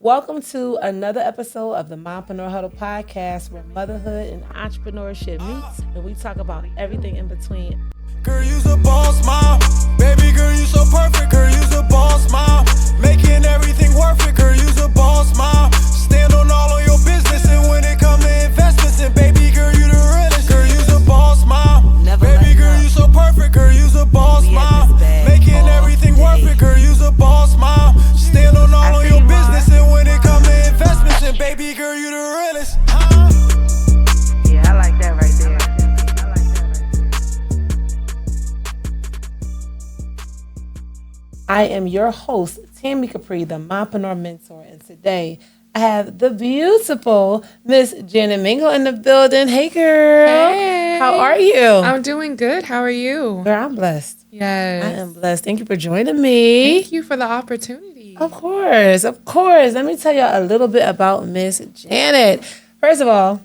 Welcome to another episode of the Mompreneur Huddle podcast, where motherhood and entrepreneurship meets, and we talk about everything in between. Girl, you's a boss mom. Baby girl, you so perfect. Girl, you's a boss mom. Making everything worth it. Girl, you's a boss mom. Stand on all of your business, and when it come to investments, and baby girl, you the realest. Girl, you's a boss mom. Baby girl, you so perfect. Girl, you's a boss mom. Making everything worth it. Girl, you's a boss mom. Stand on all of your business, and when it come to investments, and baby girl, you the realest. Yeah, I like that right there. I am your host, Tammy Capri, the Mompreneur Mentor, and today I have the beautiful Miss Janet Mingo in the building. Hey, girl. Hey. How are you? I'm doing good. How are you? Girl, I'm blessed. Yes. I am blessed. Thank you for joining me. Thank you for the opportunity. Of course, of course. Let me tell you a little bit about Miss Janet. First of all,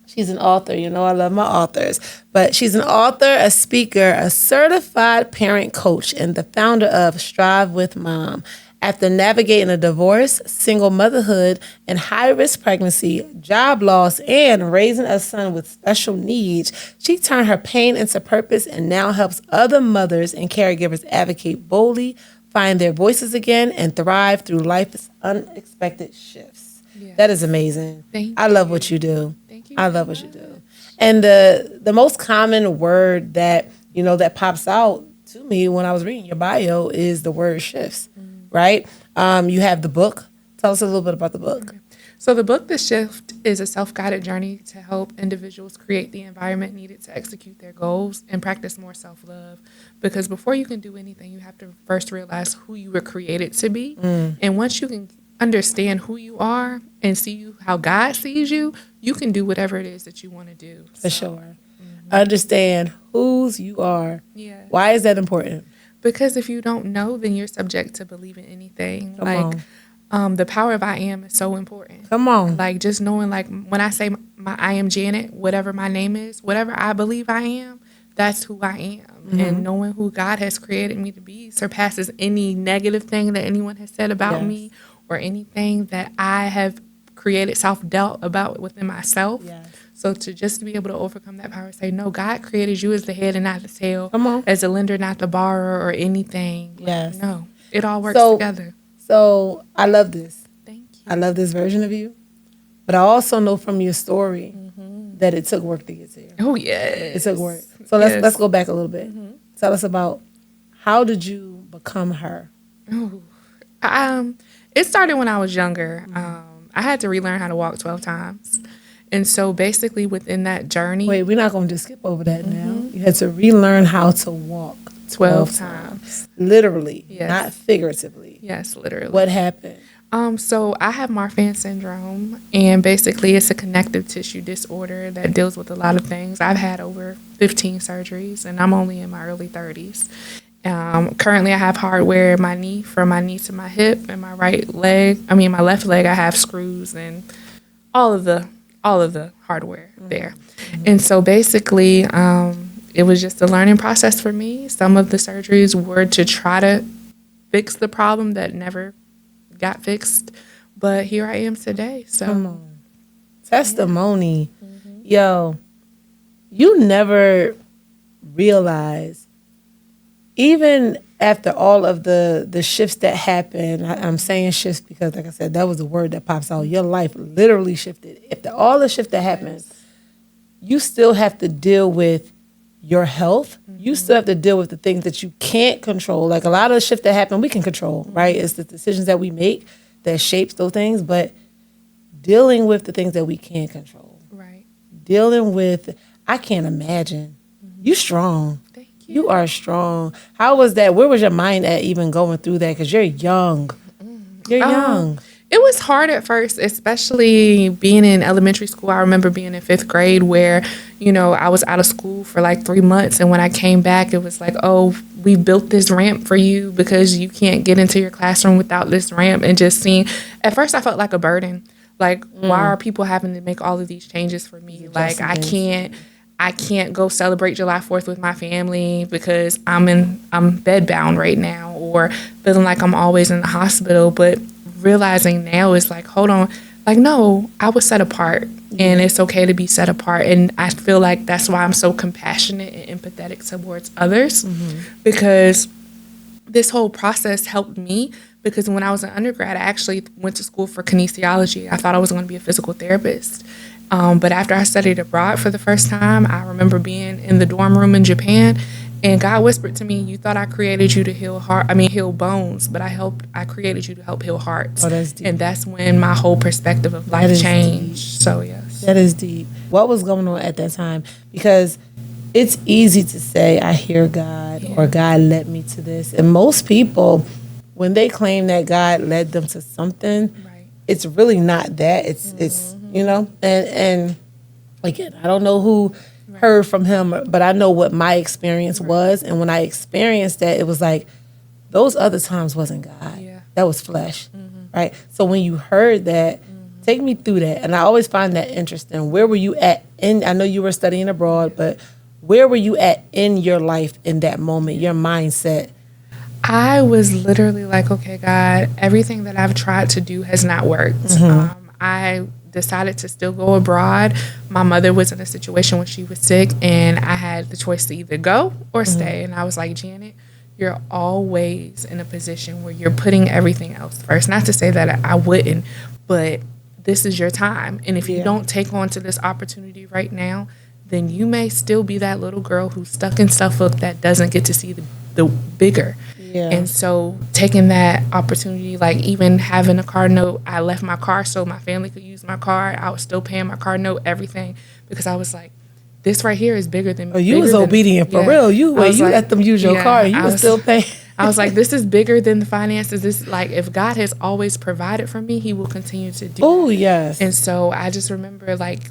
she's an author. You know I love my authors. But she's an author, a speaker, a certified parent coach, and the founder of Strive with Mom. After navigating a divorce, single motherhood, and high-risk pregnancy, job loss, and raising a son with special needs, she turned her pain into purpose and now helps other mothers and caregivers advocate boldly, find their voices again, and thrive through life's unexpected shifts. Yes. That is amazing. Thank I love what you do. Thank you. I love what you do. And the most common word that, that pops out to me when I was reading your bio is the word shifts, right? You have the book. Tell us a little bit about the book. Okay. So the book, The Shift, is a self-guided journey to help individuals create the environment needed to execute their goals and practice more self-love. Because before you can do anything, you have to first realize who you were created to be. And once you can understand who you are and see you how God sees you, you can do whatever it is that you want to do. For sure. Understand whose you are. Yeah. Why is that important? Because if you don't know, then you're subject to believing anything. Come The power of I am is so important. Come on. Like just knowing, like when I say I am Janet, whatever my name is, whatever I believe I am, that's who I am. And knowing who God has created me to be surpasses any negative thing that anyone has said about me or anything that I have created self-doubt about within myself. Yes. So to just be able to overcome that power and say, no, God created you as the head and not the tail, Come on. as a lender, not the borrower or anything. Yes. No, it all works together. So I love this. Thank you. I love this version of you. But I also know from your story that it took work to get here. Oh, yes. It took work. So let's go back a little bit. Tell us about, how did you become her? Ooh. It started when I was younger. I had to relearn how to walk 12 times. And so basically within that journey. Wait, we're not going to just skip over that now. You had to relearn how to walk 12 times. Literally, Yes. not figuratively. Yes, literally. What happened? So I have Marfan syndrome, and basically it's a connective tissue disorder that deals with a lot of things. I've had over 15 surgeries, and I'm only in my early 30s. Currently I have hardware in my knee, from my knee to my hip, and my my left leg I have screws and all of the hardware there. And so basically it was just a learning process for me. Some of the surgeries were to try to fix the problem that never got fixed, but here I am today. So Come on. Testimony. Yo, you never realize, even after all of the shifts that happened, I'm saying shifts because, like I said, that was the word that pops out. Your life literally shifted. After all the shift that happened, you still have to deal with your health. You still have to deal with the things that you can't control. Like a lot of the shift that happened, we can control, right? It's the decisions that we make that shapes those things, but dealing with the things that we can't control. right. Dealing with, I can't imagine. You strong. Thank you. You are strong. How was that? Where was your mind at even going through that? Because you're young. You're young. It was hard at first, especially being in elementary school. I remember being in 5th grade where, I was out of school for like 3 months. And when I came back, it was like, oh, we built this ramp for you because you can't get into your classroom without this ramp. And just seeing, at first I felt like a burden. Like, why are people having to make all of these changes for me? Like, I can't go celebrate July 4th with my family because I'm bedbound right now, or feeling like I'm always in the hospital. But realizing now is like, hold on, like, no, I was set apart, and it's okay to be set apart. And I feel like that's why I'm so compassionate and empathetic towards others, because this whole process helped me. Because when I was an undergrad, I actually went to school for kinesiology. I thought I was going to be a physical therapist. But after I studied abroad for the first time, I remember being in the dorm room in Japan, and God whispered to me, "You thought I created you to heal bones, but I created you to help heal hearts." Oh, that's deep. And that's when my whole perspective of life changed. Deep. So yes, that is deep. What was going on at that time? Because it's easy to say, "I hear God," or "God led me to this," and most people, when they claim that God led them to something, it's really not that. It's you know, and again, I don't know who heard from him, but I know what my experience was, and when I experienced that, it was like those other times wasn't God. Yeah. That was flesh, right? So when you heard that, take me through that, and I always find that interesting. Where were you at? I know you were studying abroad, but where were you at in your life in that moment? Your mindset. I was literally like, okay, God, everything that I've tried to do has not worked. I decided to still go abroad. My mother was in a situation where she was sick, and I had the choice to either go or stay. And I was like, Janet, you're always in a position where you're putting everything else first. Not to say that I wouldn't, but this is your time. And if you don't take on to this opportunity right now, then you may still be that little girl who's stuck in Suffolk that doesn't get to see the bigger. Yeah. And so taking that opportunity, like even having a car note, I left my car so my family could use my car. I was still paying my car note, everything, because I was like, this right here is bigger than me. Oh, you was obedient for real. You let them use your car. You was still paying. I was like, this is bigger than the finances. This, like, if God has always provided for me, he will continue to do. Oh, yes. And so I just remember, like,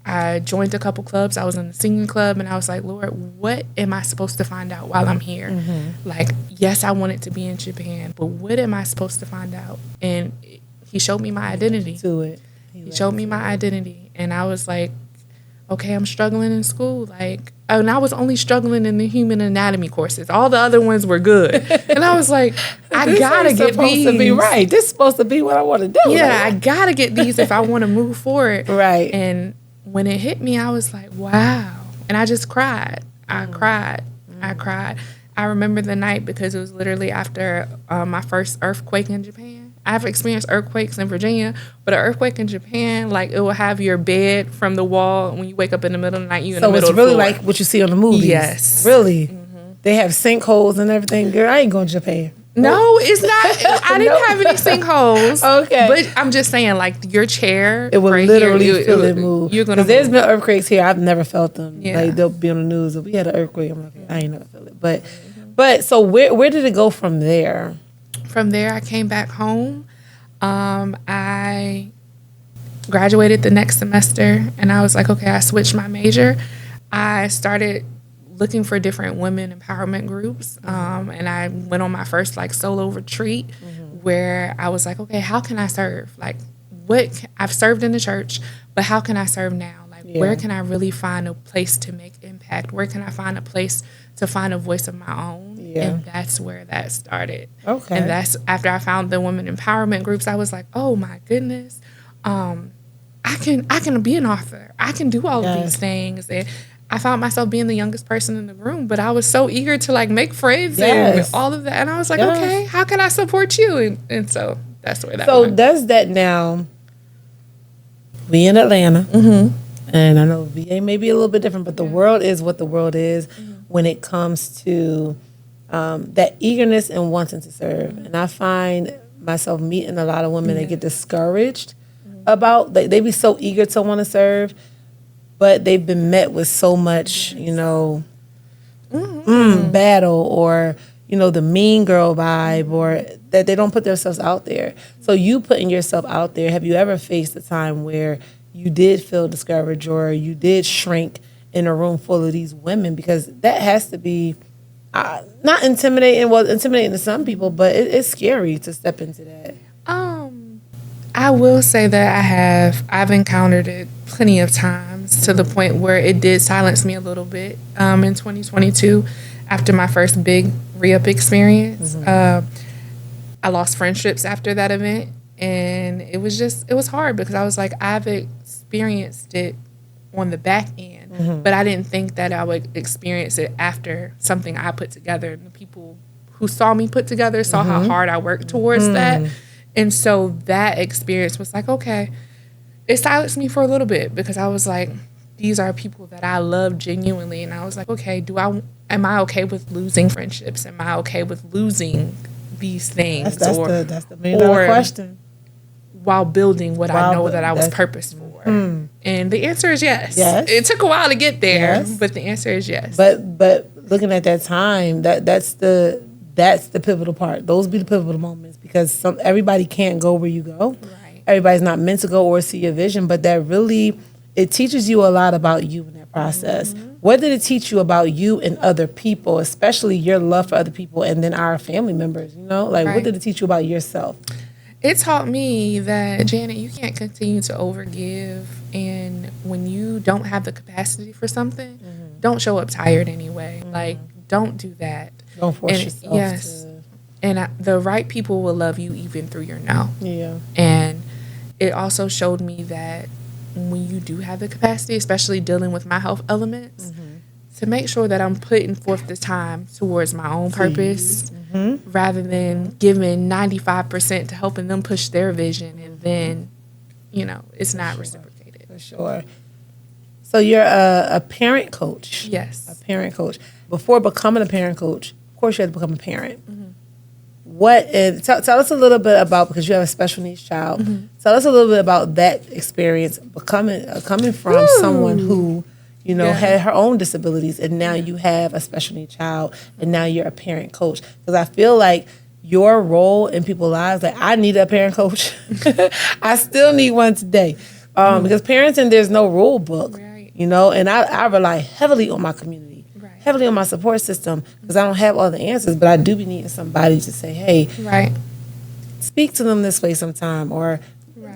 I joined a couple clubs. I was in the singing club, and I was like, Lord, what am I supposed to find out while I'm here? Like, yes, I wanted to be in Japan, but what am I supposed to find out? And he showed me my identity. He showed me my identity. And I was like, okay, I'm struggling in school. Like, and I was only struggling in the human anatomy courses. All the other ones were good. And I was like, I gotta get these. To be right. This is supposed to be what I want to do. Yeah, like, I gotta get these if I want to move forward. Right. And when it hit me, I was like, wow. And I just cried. I cried. I remember the night because it was literally after my first earthquake in Japan. I've experienced earthquakes in Virginia, but an earthquake in Japan, like, it will have your bed from the wall. When you wake up in the middle of the night, you in the middle of the floor. So it's really like what you see on the movies. Yes. Really? They have sinkholes and everything. Girl, I ain't going to Japan. No, it's not. I didn't have any sinkholes. Okay. But I'm just saying, like, your chair. It will right literally here, feel it move. You're going to There's been earthquakes here. I've never felt them. Yeah. Like, they'll be on the news. We had an earthquake. I'm like, I ain't never felt it. But so where did it go from there? From there, I came back home. I graduated the next semester, and I was like, okay, I switched my major. I started looking for different women empowerment groups, and I went on my first, like, solo retreat where I was like, okay, how can I serve? Like, I've served in the church, but how can I serve now? Like, where can I really find a place to make impact? Where can I find a place to find a voice of my own? Yeah. And that's where that started. Okay. And that's after I found the women empowerment groups, I was like, oh my goodness, I can be an author. I can do all of these things. And I found myself being the youngest person in the room, but I was so eager to, like, make friends and all of that. And I was like, okay, how can I support you? And so that's where that went. So does that now, we in Atlanta, and I know VA may be a little bit different, but the world is what the world is when it comes to that eagerness and wanting to serve. And I find myself meeting a lot of women that get discouraged about, they be so eager to want to serve, but they've been met with so much, battle, or, the mean girl vibe, or that they don't put themselves out there. So you putting yourself out there, have you ever faced a time where you did feel discouraged, or you did shrink in a room full of these women? Because that has to be not intimidating. Well, intimidating to some people, but it's scary to step into that. I will say that I've encountered it plenty of times, to the point where it did silence me a little bit. In 2022, after my first big re-up experience, I lost friendships after that event. And it was hard because I was like, I've experienced it on the back end, but I didn't think that I would experience it after something I put together. And the people who saw me put together saw how hard I worked towards that. And so that experience was like, okay, it silenced me for a little bit because I was like, these are people that I love genuinely. And I was like, okay, am I okay with losing friendships? Am I okay with losing these things? That's the $1,000,000 question. While building what I know that I was purposed for. And the answer is yes. It took a while to get there, but the answer is yes. But looking at that time, that's the pivotal part. Those be the pivotal moments because everybody can't go where you go. Right. Everybody's not meant to go or see your vision, but that really, it teaches you a lot about you in that process. What did it teach you about you and other people, especially your love for other people and then our family members, what did it teach you about yourself? It taught me that, Janet, you can't continue to overgive, and when you don't have the capacity for something, don't show up tired anyway. Like, don't do that. Don't force yourself. Yes. And the right people will love you even through your no. Yeah. And it also showed me that when you do have the capacity, especially dealing with my health elements, to make sure that I'm putting forth the time towards my own purpose rather than giving 95% to helping them push their vision and then, it's not reciprocated. For sure. So you're a parent coach. Yes. A parent coach. Before becoming a parent coach, of course you had to become a parent. Tell us a little bit about, because you have a special needs child, tell us a little bit about that experience coming from someone who had her own disabilities, and now you have a special needs child, and now you're a parent coach. Because I feel like your role in people's lives, like I need a parent coach. I still need one today. Because parenting, there's no rule book, and I rely heavily on my community, heavily on my support system, because I don't have all the answers, but I do be needing somebody to say, hey, speak to them this way sometime, or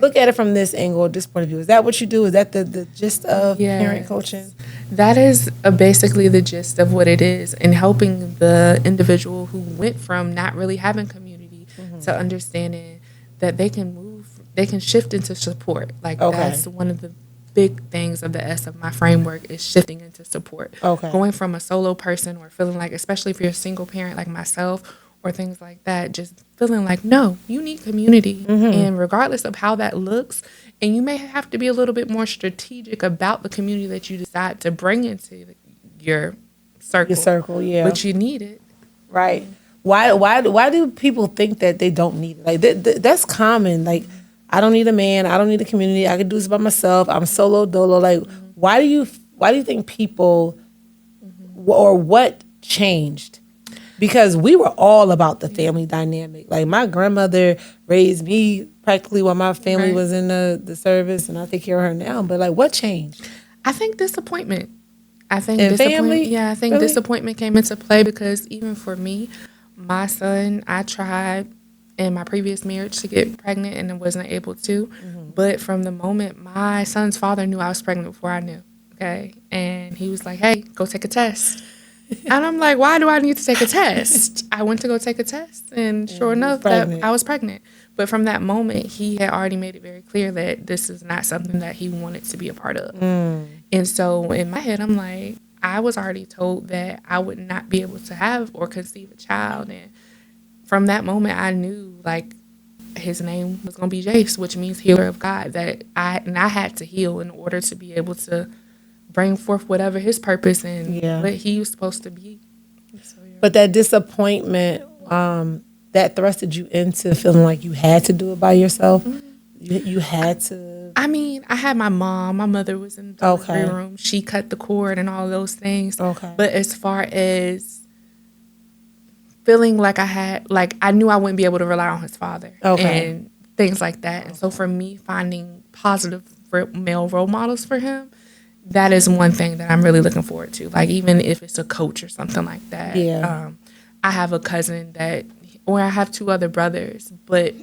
look at it from this angle, this point of view. Is that what you do? Is that the gist of parent coaching? That is basically the gist of what it is, and helping the individual who went from not really having community to understanding that they can shift into support. That's one of the big things of the S of my framework is shifting into support. Going from a solo person or feeling like, especially if you're a single parent like myself or things like that, just feeling like, no, you need community. And regardless of how that looks, and you may have to be a little bit more strategic about the community that you decide to bring into your circle. But you need it. Right. Why do people think that they don't need it? Like that's common. Like, I don't need a man. I don't need a community. I can do this by myself. I'm solo dolo. Like, why do you think people, or what changed? Because we were all about the family dynamic. Like, my grandmother raised me practically while my family was in the service, and I take care of her now. But like, what changed? I think disappointment. Family? Yeah, I think disappointment came into play because even for me, my son, I tried in my previous marriage to get pregnant and I wasn't able to. But from the moment my son's father knew I was pregnant before I knew, okay? And he was like, hey, go take a test. And I'm like, why do I need to take a test? I went to go take a test, and sure enough, that I was pregnant. But from that moment, he had already made it very clear that this is not something that he wanted to be a part of. And so in my head, I'm like, I was already told that I would not be able to have or conceive a child. And from that moment, I knew, like, his name was going to be Jace, which means healer of God, that I had to heal in order to be able to bring forth whatever his purpose and what he was supposed to be. So, But that disappointment, that thrusted you into feeling like you had to do it by yourself? You had to? I mean, I had my mom. My mother was in the delivery room. She cut the cord and all those things. But as far as feeling like I knew I wouldn't be able to rely on his father and things like that. And so for me, finding positive male role models for him, that is one thing that I'm really looking forward to. Like, even if it's a coach or something like that. I have a cousin or I have two other brothers, but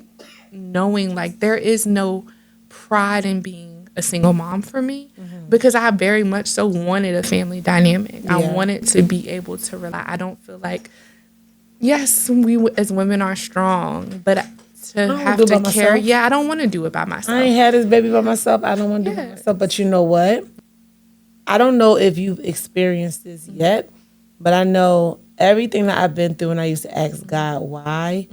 knowing, like, there is no pride in being a single mom for me because I very much so wanted a family dynamic. I wanted to be able to rely. I don't feel like, yes, we as women are strong, but to wanna have do it to by care. myself. Yeah, I don't want to do it by I myself. ain't had this baby by myself. I don't want to do it by Yes. myself. But you know what? I don't know if you've experienced this yet, but I know everything that I've been through, and I used to ask God why.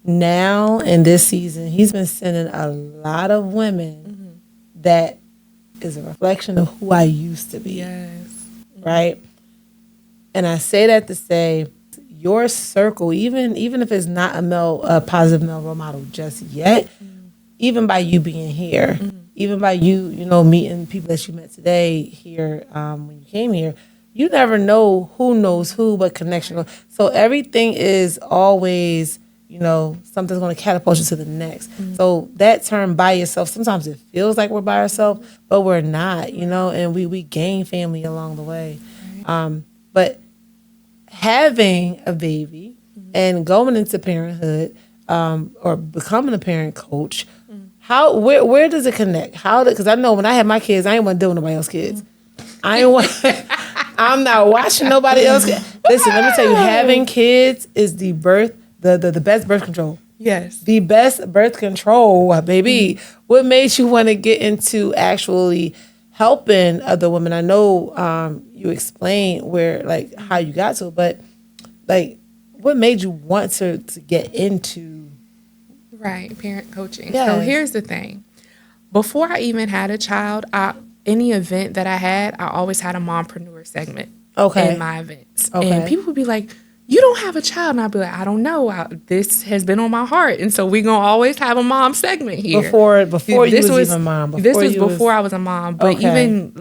Now in this season, He's been sending a lot of women that is a reflection of who I used to be. Yes. Right? And I say that to say your circle, even if it's not a positive male role model just yet, even by you being here, even by you, meeting people that you met today here when you came here, you never know who knows who, but connection. So everything is always, something's going to catapult you to the next. So that term by yourself, sometimes it feels like we're by ourselves, but we're not, and we gain family along the way. But having a baby and going into parenthood or becoming a parent coach, where does it connect? Because I know when I had my kids, I ain't want to deal with nobody else's kids. I'm not watching nobody else. Listen, let me tell you, having kids is the best birth control. Yes. The best birth control, baby. What made you want to get into actually helping other women? I know you explained how you got to it, but what made you want to get into parent coaching? Yes. So here's the thing. Before I even had a child, any event that I had, I always had a mompreneur segment in my events. Okay. And people would be like, you don't have a child. And I'd be like, I don't know. This has been on my heart. And so we're going to always have a mom segment here. Before you was even a mom. This was before I was a mom. But Okay. even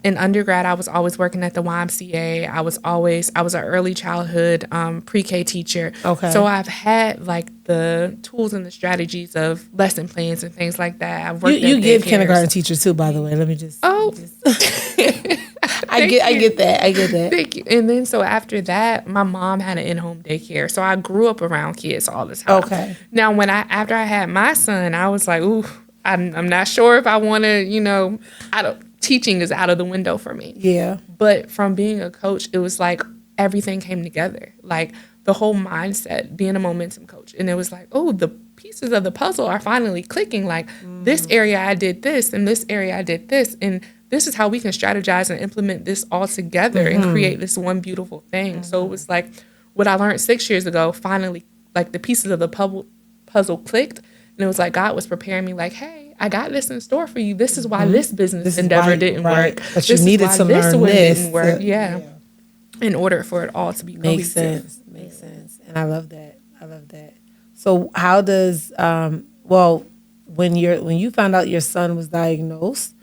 in undergrad, I was always working at the YMCA. I was an early childhood pre-K teacher. Okay. So I've had the tools and the strategies of lesson plans and things like that. I've worked You at give daycares. kindergarten teachers too, by the way. Let me just. Oh. I get that. Thank you. And then so after that, my mom had an in-home daycare. So I grew up around kids all the time. Okay. Now after I had my son, I was like, ooh, I'm not sure if I want to, teaching is out of the window for me. Yeah. But from being a coach, it was like everything came together. Like the whole mindset, being a momentum coach. And it was like, oh, the pieces of the puzzle are finally clicking. Like this area I did this, and this area I did this. And this is how we can strategize and implement this all together and create this one beautiful thing. So it was like what I learned 6 years ago, finally, like the pieces of the puzzle clicked. And it was like God was preparing me like, hey, I got this in store for you. This is why this business endeavor didn't work. But you needed to learn this. Didn't work. Yeah. In order for it all to be Makes sense. And I love that. So how does when you found out your son was diagnosed,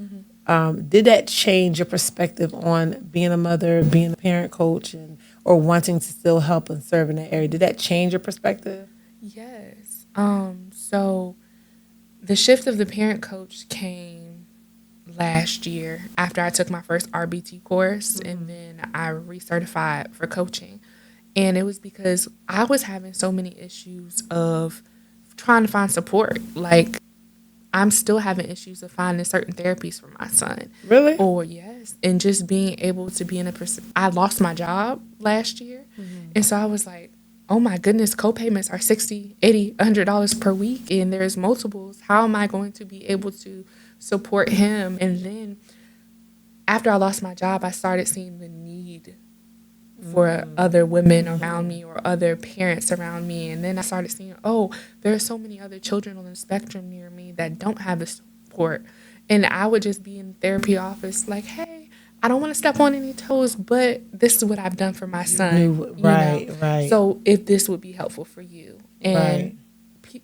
did that change your perspective on being a mother, being a parent coach, or wanting to still help and serve in that area? Did that change your perspective? Yes. So the shift of the parent coach came last year after I took my first RBT course, and then I recertified for coaching. And it was because I was having so many issues of trying to find support. Like, I'm still having issues of finding certain therapies for my son. Really? Or yes. And just being able to be in I lost my job last year. And so I was like, oh my goodness, co-payments are $60, $80, $100 per week. And there's multiples. How am I going to be able to support him? And then after I lost my job, I started seeing the need for other women around me or other parents around me. And then I started seeing, there are so many other children on the spectrum near me that don't have the support. And I would just be in the therapy office like, hey, I don't want to step on any toes, but this is what I've done for my son. Right. So if this would be helpful for you. And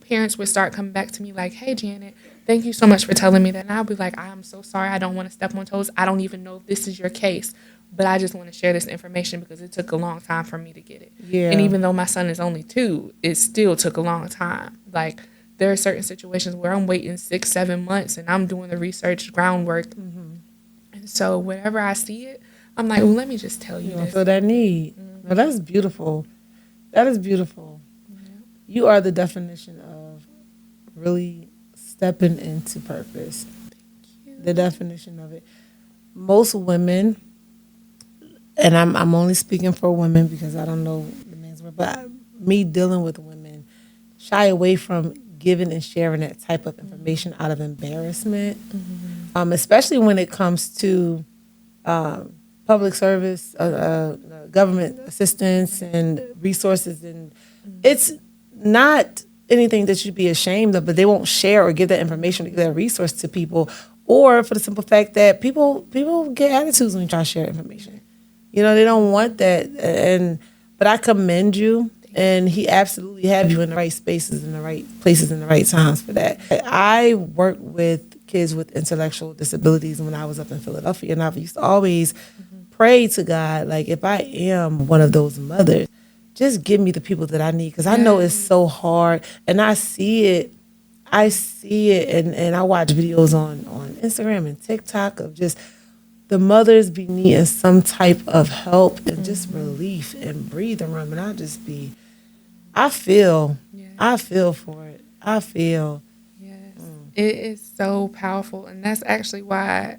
parents would start coming back to me like, hey, Janet, thank you so much for telling me that. And I'll be like, I'm so sorry. I don't want to step on toes. I don't even know if this is your case. But I just want to share this information because it took a long time for me to get it. Yeah. And even though my son is only 2, it still took a long time. Like, there are certain situations where I'm waiting 6-7 months and I'm doing the research groundwork. And so whenever I see it, I'm like, well, let me just tell you this. Feel that need. No, that's beautiful. That is beautiful. Yeah. You are the definition of really stepping into purpose. Thank you. The definition of it. Most women, and I'm only speaking for women because I don't know the men's word, but me dealing with women shy away from giving and sharing that type of information out of embarrassment, especially when it comes to public service, government assistance and resources. And it's not anything that you'd be ashamed of, but they won't share or give that information, or give that resource to people, or for the simple fact that people get attitudes when you try to share information. You know, they don't want that. But I commend you, and he absolutely have you in the right spaces, in the right places, in the right times for that. I worked with kids with intellectual disabilities when I was up in Philadelphia, and I used to always pray to God, like, if I am one of those mothers, just give me the people that I need, because I know it's so hard, and I see it, and I watch videos on Instagram and TikTok of just the mothers be needing some type of help and just relief and breathing room, and I feel for it. It is so powerful, and that's actually why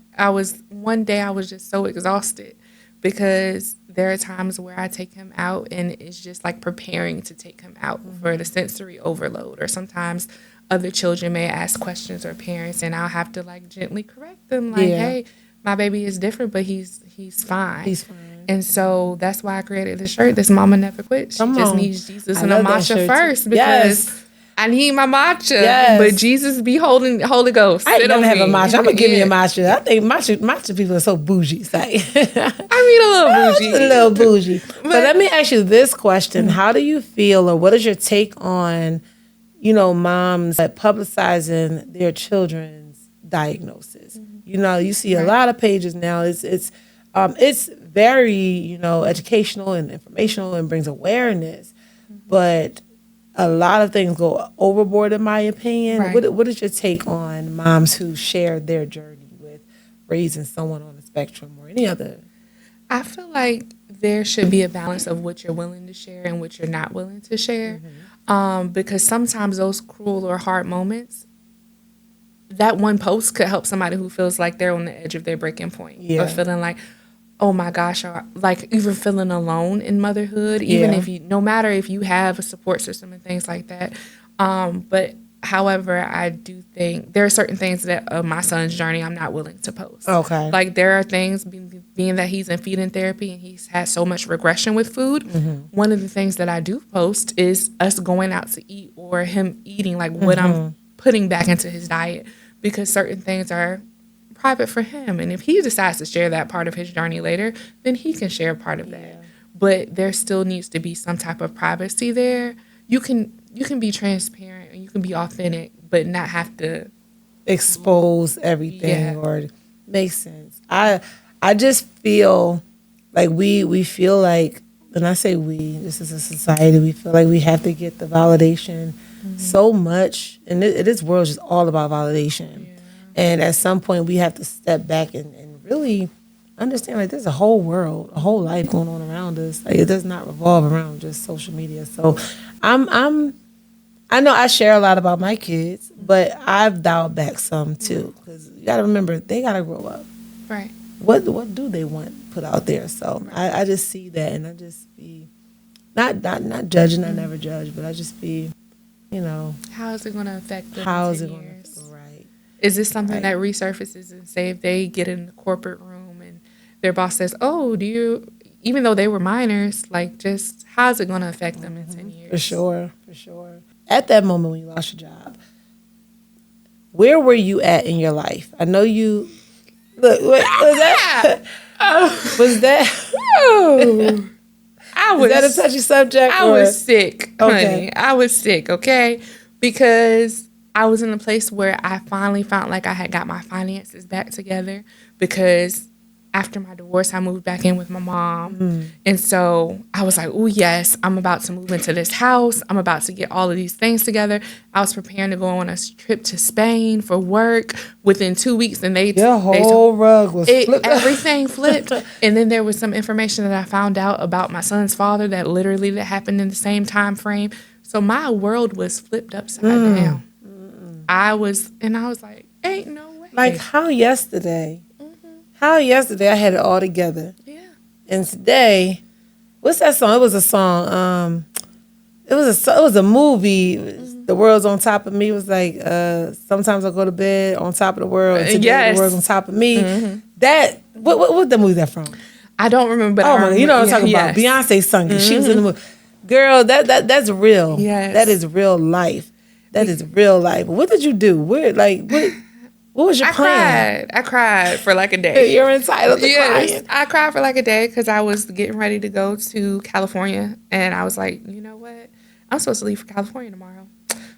one day I was just so exhausted, because there are times where I take him out and it's just like preparing to take him out for the sensory overload, or sometimes other children may ask questions, or parents, and I'll have to like gently correct them, like, hey, my baby is different, but he's fine. He's fine. And so that's why I created the shirt. This mama never quit. She just needs Jesus and a matcha first, because I need my matcha, but Jesus be holding Holy Ghost. I ain't never have a matcha. I'm gonna give me a matcha. I think matcha people are so bougie. Like, I mean, a little bougie. A little bougie. But let me ask you this question: how do you feel, or what is your take on, moms publicizing their children's diagnosis? You see a lot of pages now. It's very educational and informational and brings awareness, but a lot of things go overboard, in my opinion. Right. What is your take on moms who share their journey with raising someone on the spectrum or any other? I feel like there should be a balance of what you're willing to share and what you're not willing to share, because sometimes those cruel or hard moments, that one post could help somebody who feels like they're on the edge of their breaking point, or feeling like, oh my gosh, or like even feeling alone in motherhood, even if no matter if you have a support system and things like that. But however, I do think there are certain things that my son's journey I'm not willing to post. Okay. Like there are things, being that he's in feeding therapy and he's had so much regression with food, one of the things that I do post is us going out to eat, or him eating like what I'm putting back into his diet, because certain things are private for him, and if he decides to share that part of his journey later, then he can share part of that. But there still needs to be some type of privacy there. You can be transparent and you can be authentic, but not have to expose everything or make sense. I just feel like we feel like, and I say we, this is a society, we feel like we have to get the validation so much, and this world is just all about validation. And at some point, we have to step back and really understand, like, there's a whole world, a whole life going on around us. Like, it does not revolve around just social media. So I know I share a lot about my kids, but I've dialed back some too, because you got to remember, they got to grow up. Right. What do they want put out there? So I just see that, and I just be not judging. I never judge, but I just be, how is it going to affect them? How is it going to? Is this something that resurfaces, and say if they get in the corporate room and their boss says, oh, even though they were minors, like, just how's it going to affect them in 10 years? For sure. At that moment when you lost your job, where were you at in your life? I know you, look, was that? Was that? Was that a touchy subject? I was sick, honey. I was sick, okay? Because I was in a place where I finally felt like I had got my finances back together, because after my divorce, I moved back in with my mom. And so I was like, oh, yes, I'm about to move into this house. I'm about to get all of these things together. I was preparing to go on a trip to Spain for work within 2 weeks. And whole rug was flipped. Everything flipped. And then there was some information that I found out about my son's father that happened in the same time frame. So my world was flipped upside down. I was like, ain't no way. Like how yesterday I had it all together. Yeah. And today, what's that song? It was a song. It was a movie. the world's on top of me was like, sometimes I go to bed on top of the world. And today Yes. the world's on top of me. That what the movie that from? I don't remember. But Oh my God, you know what I'm talking about? Beyonce sung it. She was in the movie. Girl, that's real. Yes. That is real life. That is real life. What did you do? What was your plan? I cried for like a day. You're entitled to Yes, crying. I cried for like a day because I was getting ready to go to California, and I was like, you know what? I'm supposed to leave for California tomorrow.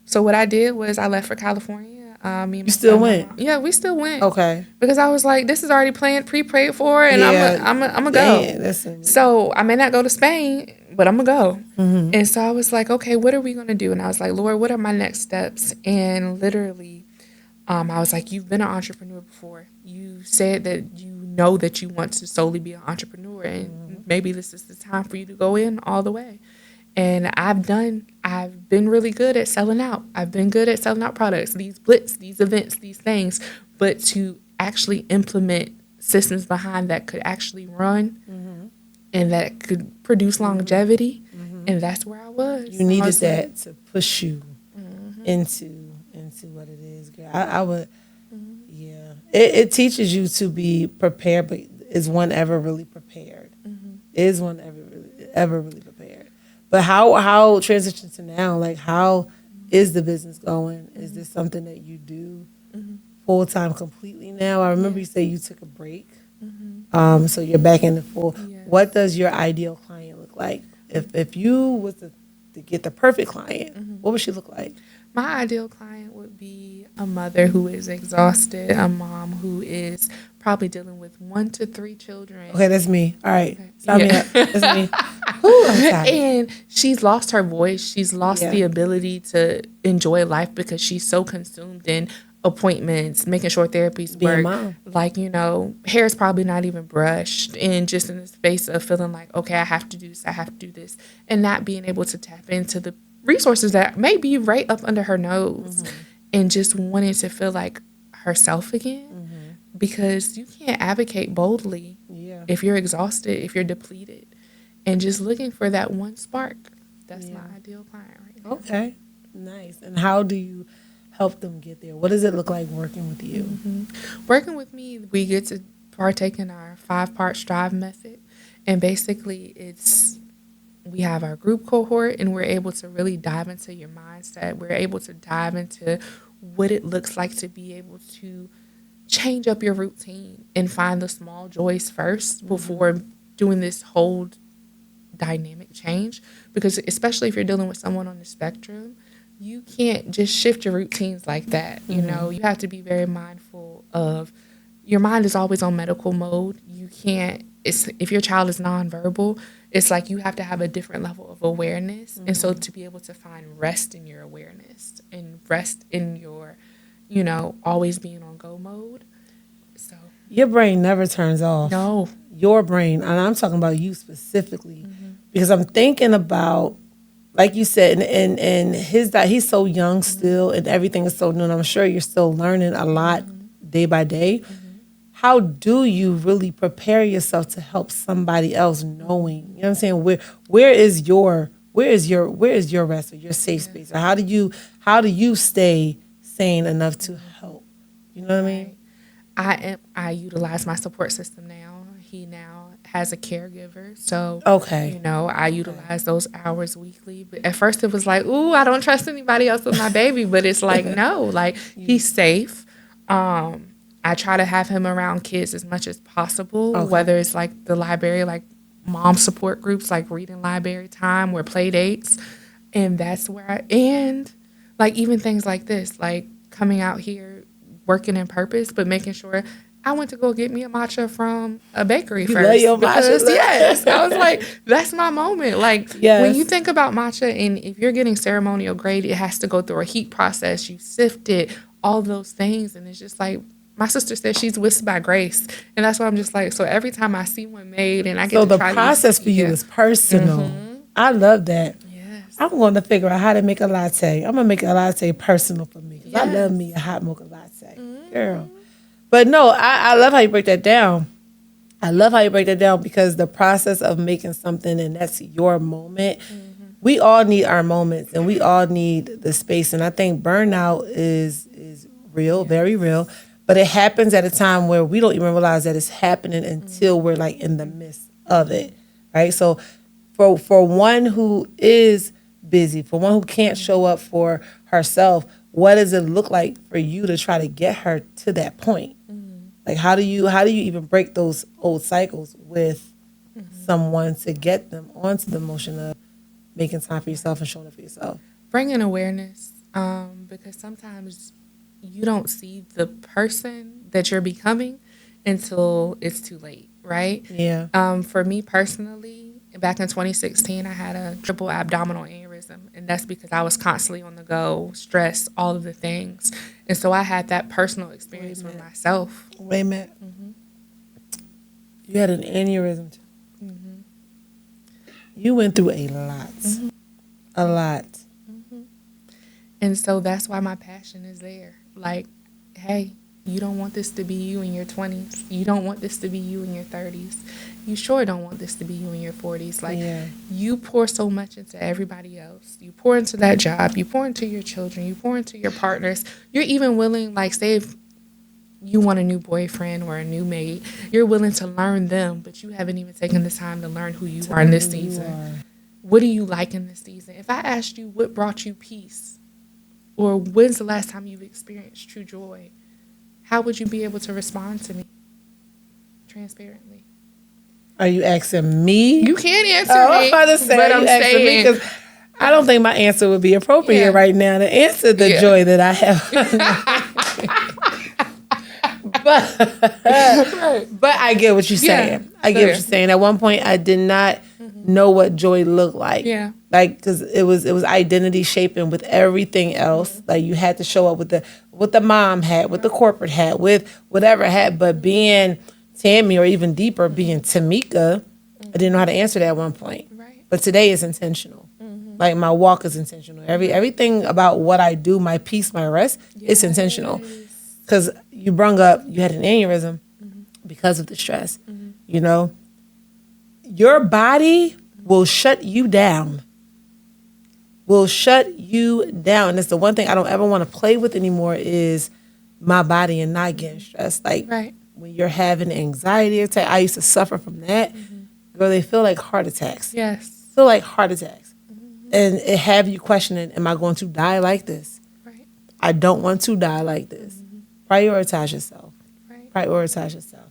So what I did was I left for California. Me and You still went? Yeah, we still went. Okay. Because I was like, this is already pre-paid for, and I'm gonna go. Listen. So I may not go to Spain, but I'm gonna go. And so I was like, okay, what are we gonna do? And I was like, Lord, what are my next steps? And literally, I was like, you've been an entrepreneur before. You said that you know that you want to solely be an entrepreneur, and maybe this is the time for you to go in all the way. And I've been really good at selling out. I've been good at selling out products, these blitz, these events, these things. But to actually implement systems behind that could actually run and that could produce longevity, and that's where I was. You needed that to push you into what it is, girl. I would, yeah. It teaches you to be prepared, but is one ever really prepared? Is one ever really prepared? But how transition to now? Like, how is the business going? Is this something that you do full time completely now? I remember you say you took a break, so you're back in the full. Yes. What does your ideal client look like? If you was to get the perfect client, what would she look like? My ideal client would be a mother who is exhausted, a mom who is probably dealing with 1 to 3 children. Okay, that's me. All right, sign me Yeah. up. That's me. Ooh, I'm tired. And she's lost her voice. She's lost the ability to enjoy life because she's so consumed in appointments, making sure therapies Being a work. mom. Like, hair's probably not even brushed, and just in the space of feeling like, okay, I have to do this, I have to do this, and not being able to tap into the resources that may be right up under her nose, and just wanting to feel like herself again, because you can't advocate boldly if you're exhausted, if you're depleted, and just looking for that one spark. That's my ideal client right now. Okay, nice. And how do you help them get there? What does it look like working with you? Working with me, we get to partake in our 5-part Strive method, and basically we have our group cohort, and we're able to really dive into your mindset. We're able to dive into what it looks like to be able to change up your routine and find the small joys first before doing this whole dynamic change. Because especially if you're dealing with someone on the spectrum, you can't just shift your routines like that. You have to be very mindful of your mind is always on medical mode. You can't, if your child is nonverbal, it's like you have to have a different level of awareness. And so to be able to find rest in your awareness and rest in your, always being on go mode. So Your brain never turns off. no. Your brain, and I'm talking about you specifically, because I'm thinking about, like you said, and he's so young still, and everything is so new, and I'm sure you're still learning a lot day by day. How do you really prepare yourself to help somebody else, knowing, you know what I'm saying, where is your rest or your safe space, or how do you stay sane enough to help? You know what I mean? I utilize my support system now. He now has a caregiver, so Okay. I utilize those hours weekly. But at first, it was like, "Ooh, I don't trust anybody else with my baby." But it's like, no, like he's safe. I try to have him around kids as much as possible, whether it's like the library, like mom support groups, like reading library time, or play dates, and that's where and like even things like this, like coming out here, working in purpose, but making sure. I went to go get me a matcha from a bakery first. love your matcha. Yes, I was like, that's my moment. Like when you think about matcha, and if you're getting ceremonial grade, it has to go through a heat process. You sift it, all those things, and it's just like my sister said, she's whisked by grace, and that's why I'm just like. So every time I see one made, and I get to try the process for you is personal. I love that. Yes. I'm going to figure out how to make a latte. I'm gonna make a latte personal for me, because I love me a hot mocha latte, girl. But no, I love how you break that down. I love how you break that down, because the process of making something, and that's your moment, we all need our moments and we all need the space. And I think burnout is real, very real. But it happens at a time where we don't even realize that it's happening until we're like in the midst of it, right? So for one who is busy, for one who can't show up for herself, what does it look like for you to try to get her to that point? Like how do you even break those old cycles with someone to get them onto the motion of making time for yourself and showing up for yourself? Bringing awareness, because sometimes you don't see the person that you're becoming until it's too late, right? Yeah. For me personally, back in 2016, I had a triple abdominal aneurysm, and that's because I was constantly on the go, stress, all of the things. And so I had that personal experience with myself. Wait a minute. You had an aneurysm too. You went through a lot. A lot. And so that's why my passion is there. Like, hey, you don't want this to be you in your 20s. You don't want this to be you in your 30s. You sure don't want this to be you in your 40s. Like, you pour so much into everybody else. You pour into that job. You pour into your children. You pour into your partners. You're even willing, like, say if you want a new boyfriend or a new mate, you're willing to learn them, but you haven't even taken the time to learn who you are in this season. What do you like in this season? If I asked you what brought you peace, or when's the last time you've experienced true joy, how would you be able to respond to me transparently? Are you asking me? You can't answer I me. was about to say, but are I'm you asking me? saying, 'Cause I don't think my answer would be appropriate right now to answer the joy that I have. But I get what you're saying. I get what you're saying. At one point, I did not know what joy looked like. Yeah. Like, because it was identity shaping with everything else. Like, you had to show up with the mom hat, with the corporate hat, with whatever hat. But being Tammy, or even deeper, being Tamika, I didn't know how to answer that at one point. Right. But today is intentional. Like, my walk is intentional. Everything about what I do, my peace, my rest, it's intentional. Because you brung up, you had an aneurysm because of the stress. You know, your body will shut you down. Will shut you down. And it's the one thing I don't ever want to play with anymore is my body and not getting stressed. Like, when you're having anxiety attack, I used to suffer from that. Girl, they feel like heart attacks. Yes. Feel like heart attacks. And it have you questioning, am I going to die like this? Right. I don't want to die like this. Prioritize yourself. Right. Prioritize yourself.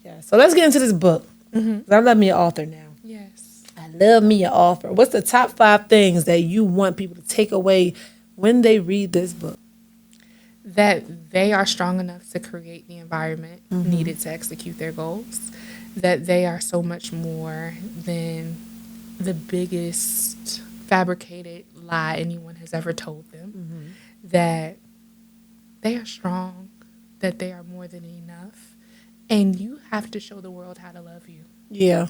Yeah. So let's get into this book. I love me an author now. Yes. I love me an author. What's the top 5 things that you want people to take away when they read this book? That they are strong enough to create the environment needed to execute their goals. That they are so much more than the biggest fabricated lie anyone has ever told them. That they are strong, that they are more than enough, and you have to show the world how to love you. Yeah.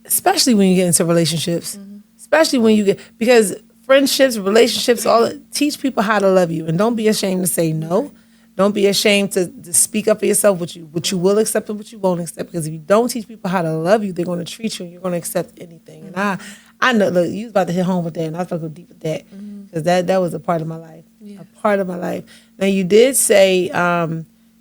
Especially when you get into relationships. Especially when you get, because friendships, relationships, teach people how to love you. And don't be ashamed to say no. Don't be ashamed to speak up for yourself, what you will accept and what you won't accept. Because if you don't teach people how to love you, they're going to treat you and you're going to accept anything. And I know, look, you was about to hit home with that, and I was about to go deep with that. Because that was a part of my life. A part of my life. Now, you did say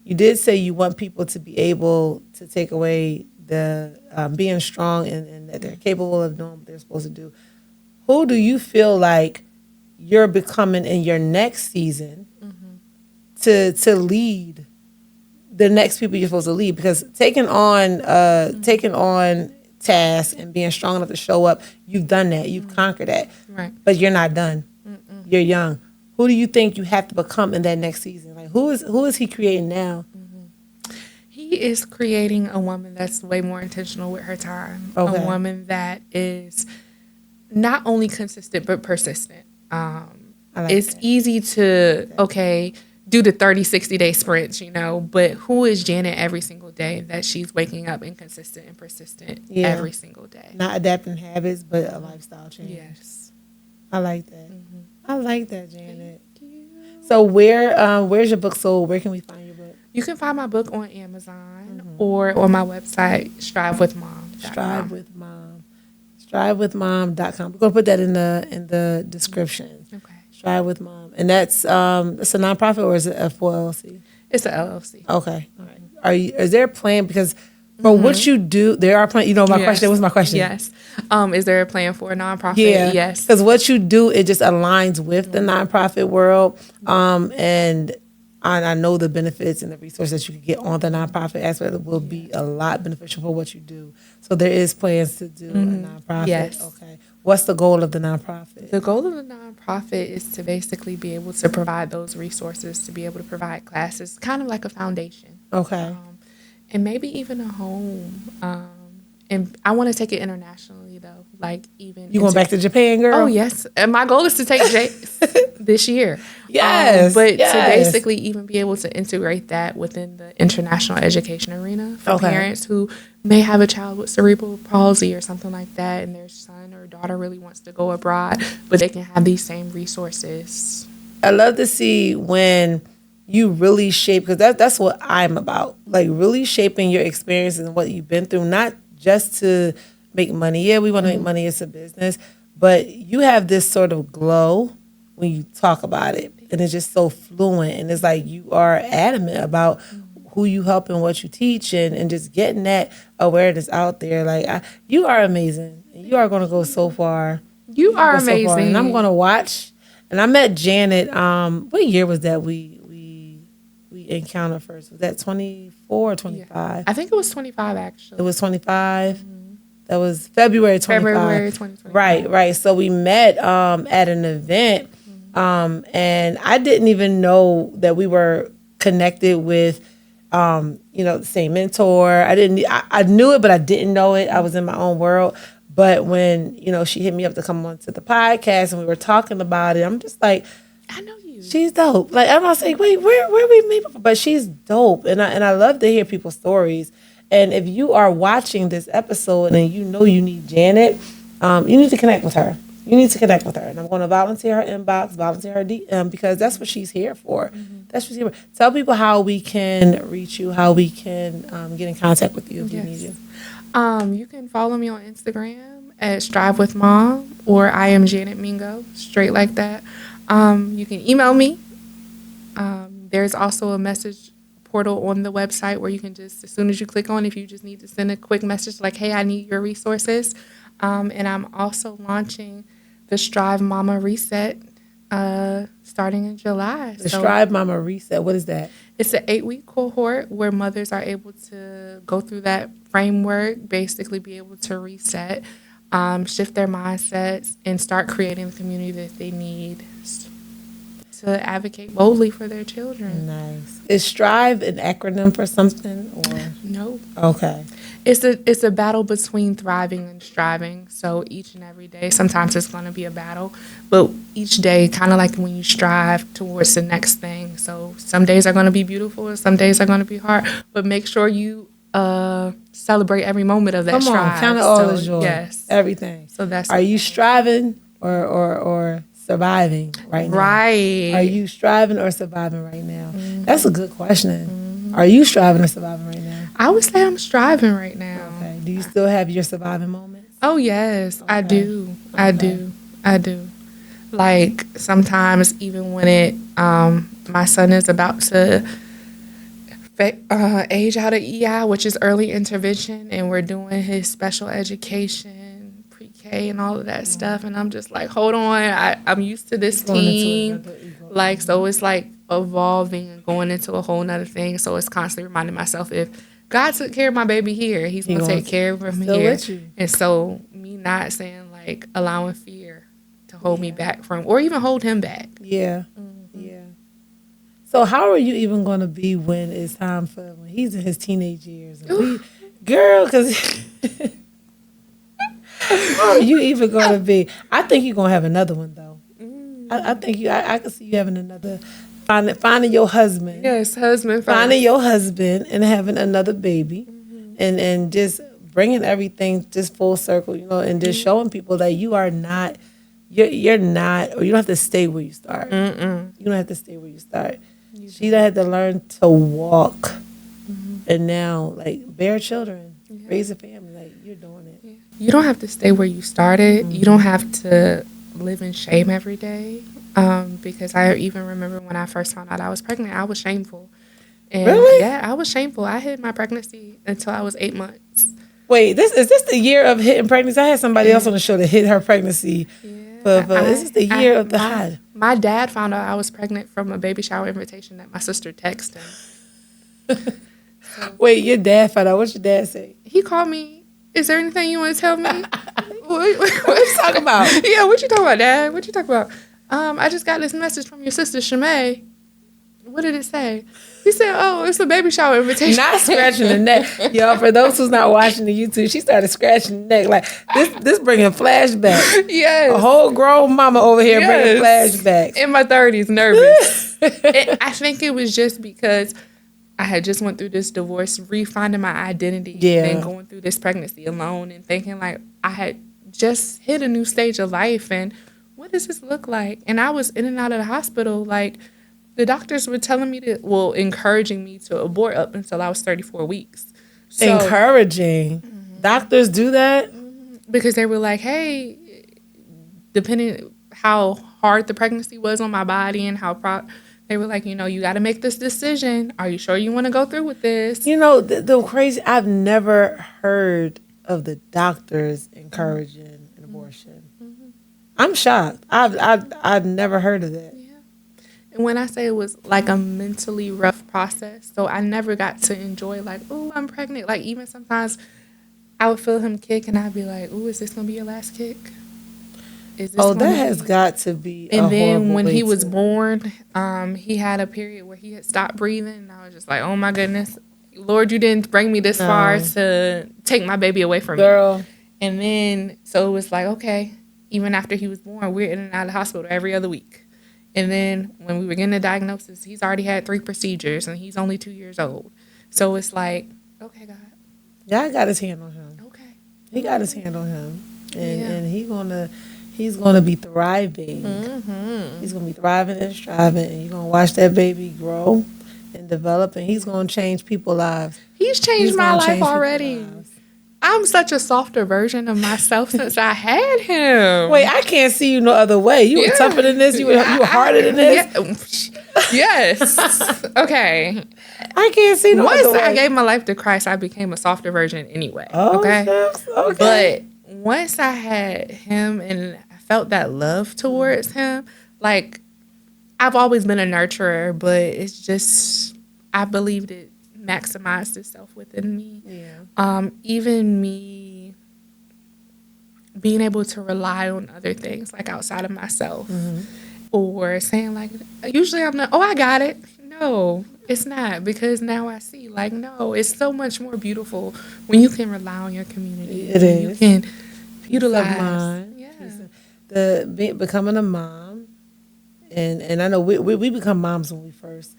you want people to be able to take away the being strong and that they're capable of doing what they're supposed to do. Who do you feel like you're becoming in your next season to lead the next people you're supposed to lead? Because taking on tasks and being strong enough to show up, you've done that. You've conquered that. Right. But you're not done. You're young. Who do you think you have to become in that next season? Like, who is he creating now? He is creating a woman that's way more intentional with her time. Okay. A woman that is not only consistent but persistent. It's easy to, do the 30, 60-day sprints, but who is Janet every single day that she's waking up inconsistent and persistent every single day? Not adapting habits, but a lifestyle change. Yes. I like that. I like that, Janet. Thank you. So where's your book sold? Where can we find your book? You can find my book on Amazon or on my website, Strive with Mom. Strive with Mom. strivewithmom.com. We're gonna put that in the description. Okay. Strive with Mom, and that's it's a nonprofit or is it a full LLC? It's a LLC. Okay, all right. Is there a plan because for what you do, there are plans. You know, my question. What's my question? Yes. Is there a plan for a nonprofit? Yeah. Yes. Because what you do, it just aligns with the nonprofit world, and I know the benefits and the resources that you can get on the nonprofit aspect will be a lot beneficial for what you do. So there is plans to do a nonprofit. Yes. Okay. What's the goal of the nonprofit? The goal of the nonprofit is to basically be able to provide those resources, to be able to provide classes, kind of like a foundation. Okay. And maybe even a home. And I want to take it internationally, though. Like, even. You going back to Japan, girl? Oh, yes. And my goal is to take this year. Yes. To basically even be able to integrate that within the international education arena for parents who may have a child with cerebral palsy or something like that, and their son or daughter really wants to go abroad, but they can have these same resources. I love to see when you really shape, because that's what I'm about, like really shaping your experiences and what you've been through, not just to make money. Yeah, we want to make money, it's a business, but you have this sort of glow when you talk about it, and it's just so fluent, and it's like you are adamant about who you help and what you teach, and just getting that awareness out there. Like you are amazing. You are going to go so far. You are amazing. So far. And I'm going to watch. And I met Janet. What year was that we encountered first? Was that 24 or 25? Yeah. I think it was 25 actually. It was 25. That was February 25. February 2025. Right. So we met at an event, and I didn't even know that we were connected with, the same mentor. I knew it, but I didn't know it. I was in my own world. But when, she hit me up to come on to the podcast and we were talking about it, I'm just like, I know you. She's dope. Like, I'm not saying, wait, where we meet before? But she's dope. And I love to hear people's stories. And if you are watching this episode and you know you need Janet, you need to connect with her. And I'm going to volunteer her inbox, volunteer her DM, because that's what she's here for. That's what she's here for. Tell people how we can reach you, how we can get in contact with you if you need you. You can follow me on Instagram at Strive with Mom, or I am Janet Mingo, straight like that. You can email me. There's also a message portal on the website where you can just, as soon as you click on, if you just need to send a quick message like, hey, I need your resources. And I'm also launching the Strive Mama Reset starting in July. The Strive Mama Reset, what is that? It's an 8-week cohort where mothers are able to go through that framework, basically be able to reset, shift their mindsets, and start creating the community that they need to advocate boldly for their children. Nice. Is Strive an acronym for something, or no? Okay. It's a battle between thriving and striving. So each and every day, sometimes it's going to be a battle, but each day, kind of like when you strive towards the next thing. So some days are going to be beautiful, and some days are going to be hard. But make sure you celebrate every moment of that strive. Come on, count it all as joy. Yes, everything. So that's. Are you striving or surviving right now? Right. Are you striving or surviving right now? That's a good question. Are you striving or surviving right now? I would say I'm striving right now. Okay. Do you still have your surviving moments? Oh, yes, okay. I do. Okay. I do. Like, sometimes even when my son is about to age out of EI, which is early intervention, and we're doing his special education, pre-K and all of that stuff, and I'm just like, hold on, I'm used to this team. Like, so it's like evolving and going into a whole nother thing. So it's constantly reminding myself, if God took care of my baby here, he's going to take care of him here. And so me not saying, like, allowing fear to hold me back from, or even hold him back. Yeah. Yeah. So how are you even going to be when it's time for, when he's in his teenage years? Girl, because how are you even going to be? I think you're going to have another one, though. I think I can see you having another, finding your husband. Yes, husband. Finding your husband and having another baby, and just bringing everything just full circle, and just showing people that you are not, you're not, or you don't have to stay where you start. You don't have to stay where you start. She had to learn to walk, and now, like, bear children. raise a family. Like, you're doing it. Yeah. You don't have to stay where you started. You don't have to live in shame every day. Because I even remember when I first found out I was pregnant, I was shameful. And Really? Yeah, I was shameful. I hid my pregnancy until I was 8 months. Wait, is this the year of hitting pregnancy? I had somebody else on the show that hit her pregncy. Yeah, This is the year of the hide. My dad found out I was pregnant from a baby shower invitation that my sister texted him. Wait, your dad found out. What's your dad say? He called me. Is there anything you want to tell me? What you talking about? Yeah, what you talking about, Dad? What you talking about? I just got this message from your sister, Shemay. What did it say? He said, oh, it's a baby shower invitation. Not scratching the neck. Y'all, for those who's not watching the YouTube, she started scratching the neck. Like, this bringing flashbacks. Yes. A whole grown mama over here bringing flashbacks. In my 30s, nervous. I think it was just because I had just went through this divorce, refinding my identity, and going through this pregnancy alone and thinking like I had just hit a new stage of life and what does this look like? And I was in and out of the hospital. Like, the doctors were telling me encouraging me to abort up until I was 34 weeks. So, encouraging. Doctors do that? Because they were like, hey, depending how hard the pregnancy was on my body and how they were like, you got to make this decision. Are you sure you want to go through with this? The crazy, I've never heard of the doctors encouraging an abortion. I'm shocked. I've never heard of that. Yeah. And when I say it was like a mentally rough process, so I never got to enjoy like, oh, I'm pregnant. Like, even sometimes I would feel him kick and I'd be like, oh, is this going to be your last kick? That has got to be and then when he was born, he had a period where he had stopped breathing. And I was just like, oh, my goodness. Lord, you didn't bring me this far to take my baby away from me. And then, so it was like, okay, even after he was born, we're in and out of the hospital every other week. And then when we were getting the diagnosis, he's already had 3 procedures and he's only 2 years old. So it's like, okay, God. God got his hand on him. Okay. He got his hand on him. And he's gonna be thriving. He's gonna be thriving and striving, and you're gonna watch that baby grow and develop, and he's gonna change people's lives. He's changed my life already. I'm such a softer version of myself since I had him. Wait, I can't see you no other way. You were tougher than this. You were harder than this. Yes. Okay. I can't see no other way. Once I gave my life to Christ, I became a softer version anyway. Oh, okay. Okay. But once I had him and I felt that love towards him, like, I've always been a nurturer, but it's just, I believed it maximized itself within me. Yeah. Even me being able to rely on other things, like outside of myself, or saying like, usually I'm not, oh, I got it. No, it's not, because now I see, like, no, it's so much more beautiful when you can rely on your community. It is. You can utilize. Becoming a mom, and I know we become moms when we first.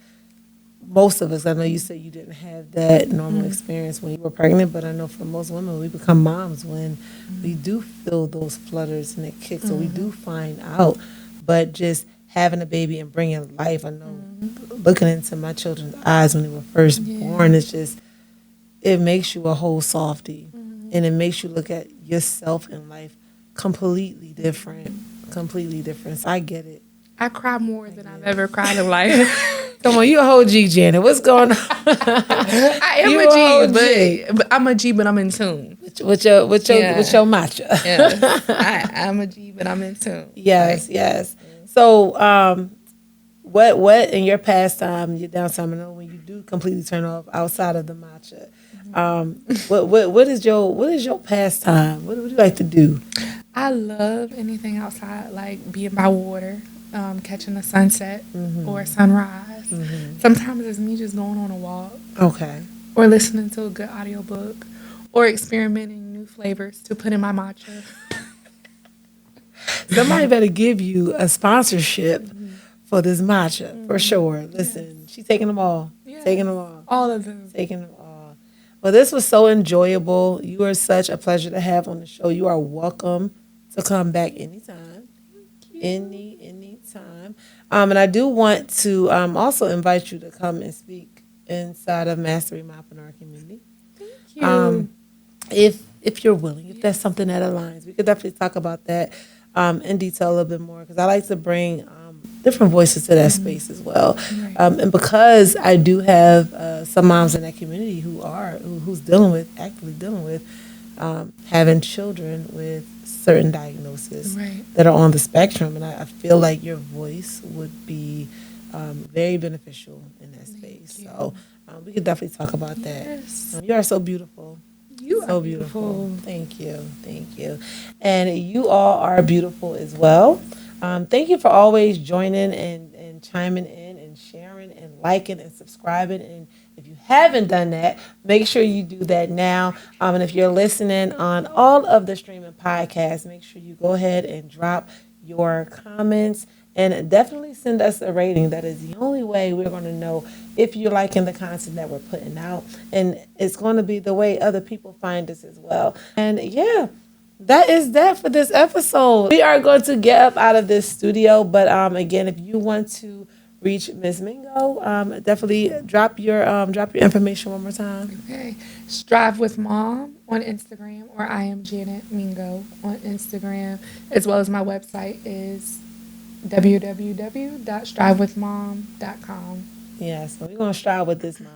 Most of us, I know you said you didn't have that normal experience when you were pregnant, but I know for most women, we become moms when we do feel those flutters and it kicks, so we do find out. But just having a baby and bringing life, I know, looking into my children's eyes when they were first born, it's just, it makes you a whole softie, and it makes you look at yourself in life completely different. So I get it. I cry more than I've ever cried in life. Come on, you a whole G, Janet. What's going on? I am a G, but I'm a G, but I'm in tune. With your matcha. Yeah. I'm a G, but I'm in tune. Yes. So, what in your pastime, your downtime, I know when you do completely turn off outside of the matcha, what is your pastime? What do you like to do? I love anything outside, like being by water, catching a sunset or a sunrise. Sometimes it's me just going on a walk. Okay. Or listening to a good audiobook, or experimenting new flavors to put in my matcha. Somebody better give you a sponsorship for this matcha, for sure. Listen, she's taking them all. Yes. Taking them all. All of them. Taking them all. Well, this was so enjoyable. You are such a pleasure to have on the show. You are welcome to come back anytime. Anytime. And I do want to also invite you to come and speak inside of Mastery Mompreneur Community. Thank you. if you're willing, if that's something that aligns, we could definitely talk about that in detail a little bit more, because I like to bring different voices to that space as well. Right. And because I do have some moms in that community who's actively dealing with having children with certain diagnoses Right. that are on the spectrum, and I feel like your voice would be very beneficial in that space. you. So we could definitely talk about that. Yes. You are so beautiful. You So are beautiful. Thank you. Thank you. And you all are beautiful as well. Thank you for always joining and chiming in and sharing and liking and subscribing. And if you haven't done that, make sure you do that now. And if you're listening on all of the streaming podcasts, make sure you go ahead and drop your comments and definitely send us a rating. That is the only way we're going to know if you're liking the content that we're putting out. And it's going to be the way other people find us as well. And yeah, that is that for this episode. We are going to get up out of this studio. But again, if you want to reach Miss Mingo, definitely drop your information one more time. Okay. Strive with Mom on Instagram, or I am Janet Mingo on Instagram, as well as my website is www.strivewithmom.com. Yeah, so we're going to strive with this mom.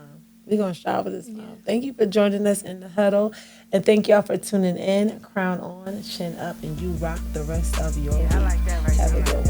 We're going to strive with this mom. Thank you for joining us in the huddle. And thank y'all for tuning in. Crown on, chin up, and you rock the rest of your week. I like that right Have there. a good one.